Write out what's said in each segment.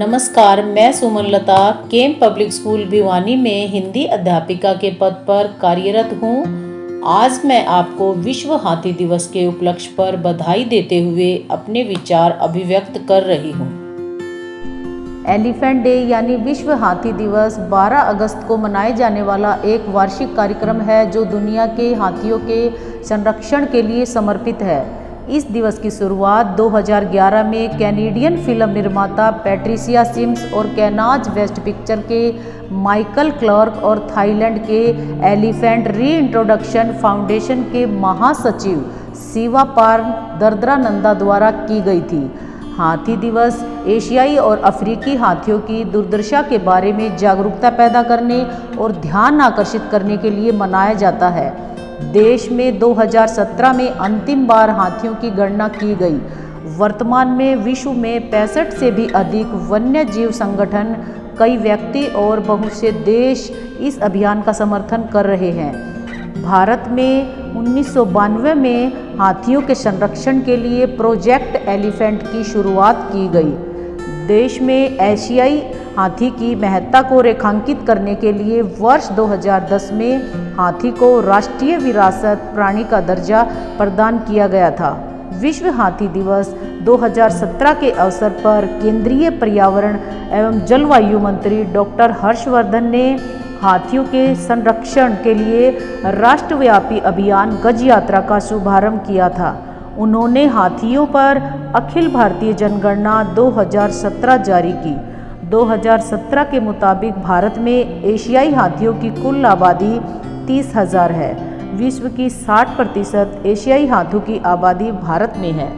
नमस्कार, मैं सुमनलता केम public school Bhiwani में हिंदी अध्यापिका के पद पर कार्यरत हूँ। आज मैं आपको विश्व हाथी दिवस के उपलक्ष्य पर बधाई देते हुए अपने विचार अभिव्यक्त कर रही हूँ। एलिफेंट डे यानी विश्व हाथी दिवस 12 अगस्त को मनाए जाने वाला एक वार्षिक कार्यक्रम है जो दुनिया के हाथियों के संरक्षण के लिए समर्पित है। इस दिवस की शुरुआत 2011 में कैनेडियन फिल्म निर्माता पैट्रिसिया सिम्स और कैनाज वेस्ट पिक्चर के माइकल क्लार्क और थाईलैंड के एलिफेंट रीइंट्रोडक्शन फाउंडेशन के महासचिव सिवापार्न दर्द्रानंदा द्वारा की गई थी। हाथी दिवस एशियाई और अफ्रीकी हाथियों की दुर्दशा के बारे में जागरूकता पैदा करने और ध्यान आकर्षित करने के लिए मनाया जाता है। देश में 2017 में अंतिम बार हाथियों की गणना की गई। वर्तमान में विश्व में 65 से भी अधिक वन्य जीव संगठन, कई व्यक्ति और बहुत से देश इस अभियान का समर्थन कर रहे हैं। भारत में 1992 में हाथियों के संरक्षण के लिए प्रोजेक्ट एलिफेंट की शुरुआत की गई। देश में एशियाई हाथी की महत्ता को रेखांकित करने के लिए वर्ष 2010 में हाथी को राष्ट्रीय विरासत प्राणी का दर्जा प्रदान किया गया था। विश्व हाथी दिवस 2017 के अवसर पर केंद्रीय पर्यावरण एवं जलवायु मंत्री डॉक्टर हर्षवर्धन ने हाथियों के संरक्षण के लिए राष्ट्रव्यापी अभियान गज यात्रा का शुभारंभ किया था। उन्होंने हाथियों पर अखिल भारतीय जनगणना 2017 जारी की। 2017 के मुताबिक भारत में एशियाई हाथियों की कुल आबादी 30,000 है। विश्व की 60% एशियाई हाथियों की आबादी भारत में है।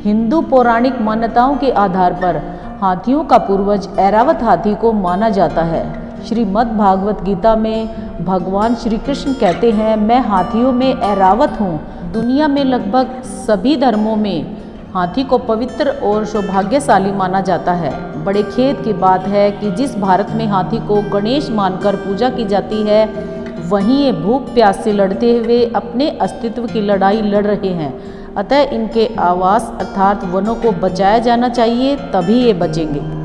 हिंदू पौराणिक मान्यताओं के आधार पर हाथियों का पूर्वज ऐरावत हाथी को माना जाता है। श्रीमद् भागवत गीता में भगवान श्री कृष्ण कहते हैं, मैं हाथियों में ऐरावत हूँ। दुनिया में लगभग सभी धर्मों में हाथी को पवित्र और सौभाग्यशाली माना जाता है। बड़े खेद की बात है कि जिस भारत में हाथी को गणेश मानकर पूजा की जाती है, वहीं ये भूख प्यास से लड़ते हुए अपने अस्तित्व की लड़ाई लड़ रहे हैं। अतः इनके आवास अर्थात वनों को बचाया जाना चाहिए, तभी ये बचेंगे।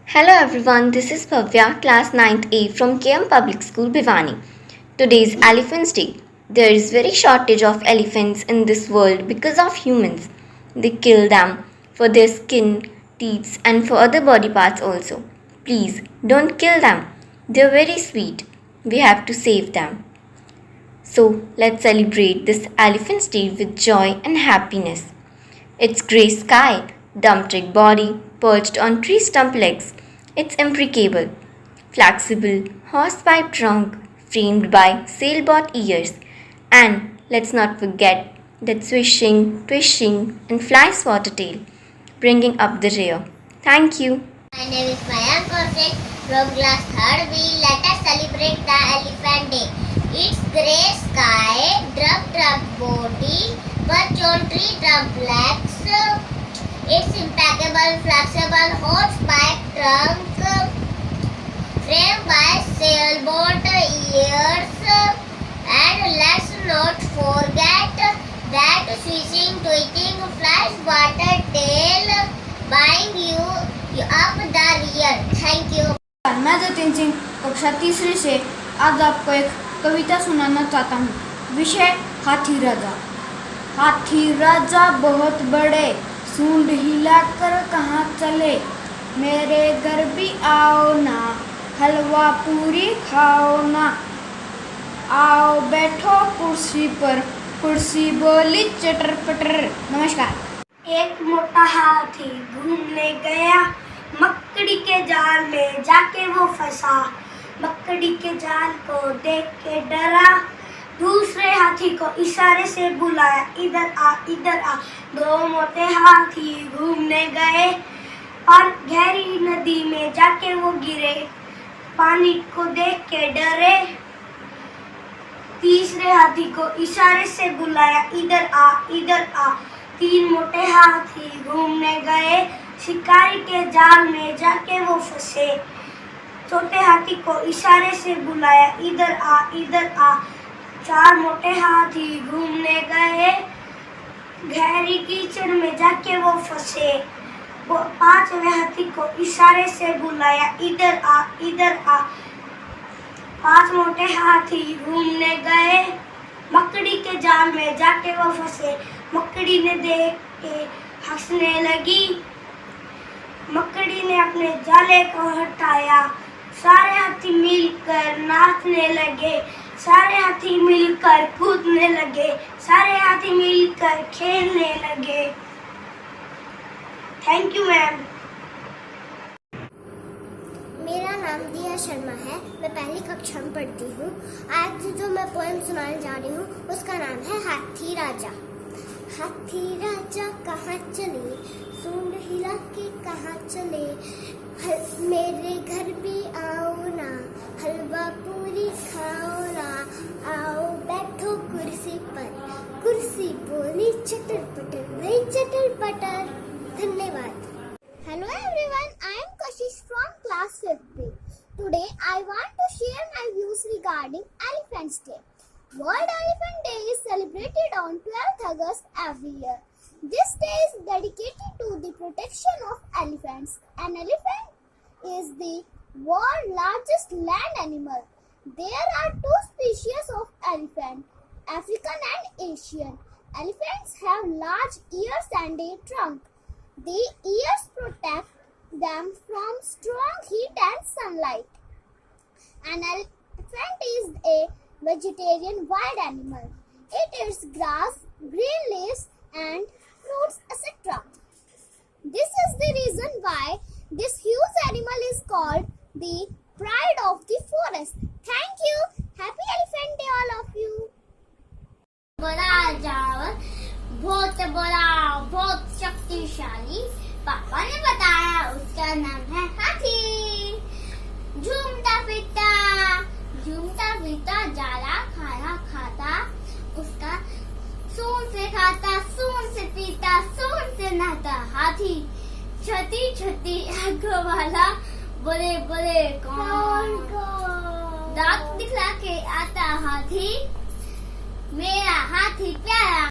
Hello everyone, this is Bhavya, class 9th A from KM Public School, Bhiwani. Today is Elephants Day. There is very shortage of elephants in this world because of humans. They kill them for their skin, teeth and for other body parts also. Please don't kill them. They are very sweet. We have to save them. So let's celebrate this Elephants Day with joy and happiness. Its grey sky, dump trick body, perched on tree stump legs. It's impeccable, flexible horsepipe trunk framed by sailboat ears, and let's not forget that swishing, twishing and fly swatter tail, bringing up the rear. Thank you. My name is Mayank Kaushik from class 3rd B. Let us celebrate the Elephant Day. Its grey sky, drub body, perched on tree stump legs. Its impeccable, flexible horsepipe trunk framed by sailboat ears, and let's not forget that swishing, tweeting, flash water tail, buying you up the rear. Thank you. मैं जतिन सिंह कक्षा 3री से आज आपको एक कविता सुनाना चाहता हूँ। विषय हाथी राजा। हाथी राजा बहुत बड़े, सूंड हिलाकर कहाँ चले, मेरे घर भी आओ ना, हलवा पूरी खाओ ना। आओ बैठो कुर्सी पर, कुर्सी बोली चटर पटर। नमस्कार। एक मोटा हाथी घूमने गया, मकड़ी के जाल में जाके वो फंसा। मकड़ी के जाल को देख के डरा, दूसरे हाथी को इशारे से बुलाया, इधर आ इधर आ। दो मोटे हाथी घूमने गए और गहरी नदी में जाके वो गिरे, पानी को देख के डरे। तीसरे हाथी को इशारे से बुलाया, इधर आ इधर आ। तीन मोटे हाथी घूमने गए, शिकारी के जाल में जाके वो फंसे। चौथे हाथी को इशारे से बुलाया, इधर आ इधर आ। चार मोटे हाथी घूमने गए, गहरी कीचड़ में जाके वो फंसे। वो पांचवें हाथी को इशारे से बुलाया, इधर आ इधर आ। पांच मोटे हाथी घूमने गए, मकड़ी के जाल में जाके वो फंसे। मकड़ी ने देख के हंसने लगी, मकड़ी ने अपने जाले को हटाया। सारे हाथी मिलकर नाचने लगे, सारे हाथी मिलकर कूदने लगे, सारे हाथी मिलकर खेलने लगे। Thank you ma'am. मेरा नाम दिया शर्मा है, मैं पहली कक्षा में पढ़ती हूँ। आज जो मैं पोएम सुनाने जा रही हूँ उसका नाम है हाथी राजा। हाथी राजा कहाँ चले, सूंड हिला के कहाँ चले। मेरे घर भी आओ ना, हलवा पूरी खाओ ना। आओ बैठो कुर्सी पर, कुर्सी बोली चटर पटर, वही चटर पटर। धन्यवाद। Hello everyone, I am Kashish from class 5B. Today I want to share my views regarding Elephants Day. World Elephant Day is celebrated on 12th August every year. This day is dedicated to the protection of elephants. An elephant is the world's largest land animal. There are two species of elephant, African and Asian. Elephants have large ears and a trunk. The ears protect them from strong heat and sunlight. An elephant is a vegetarian wild animal. It eats grass, green leaves and fruits, etc. This is the reason why this huge animal is called the pride of the forest. Thank you. Happy Elephant Day all of you. बड़ा जानवर, बहुत बड़ा, बहुत शक्तिशाली। पापा ने बताया उसका नाम है हाथी। झूमता फिरता जाला खाया खाता, उसका सूंड से खाता, सूंड से पीता, सूंड से नहाता। हाथी छोटी छोटी आंखों वाला, बड़े बड़े कान, दांत दिखला के आता हाथी। मेरा हाथी प्यारा।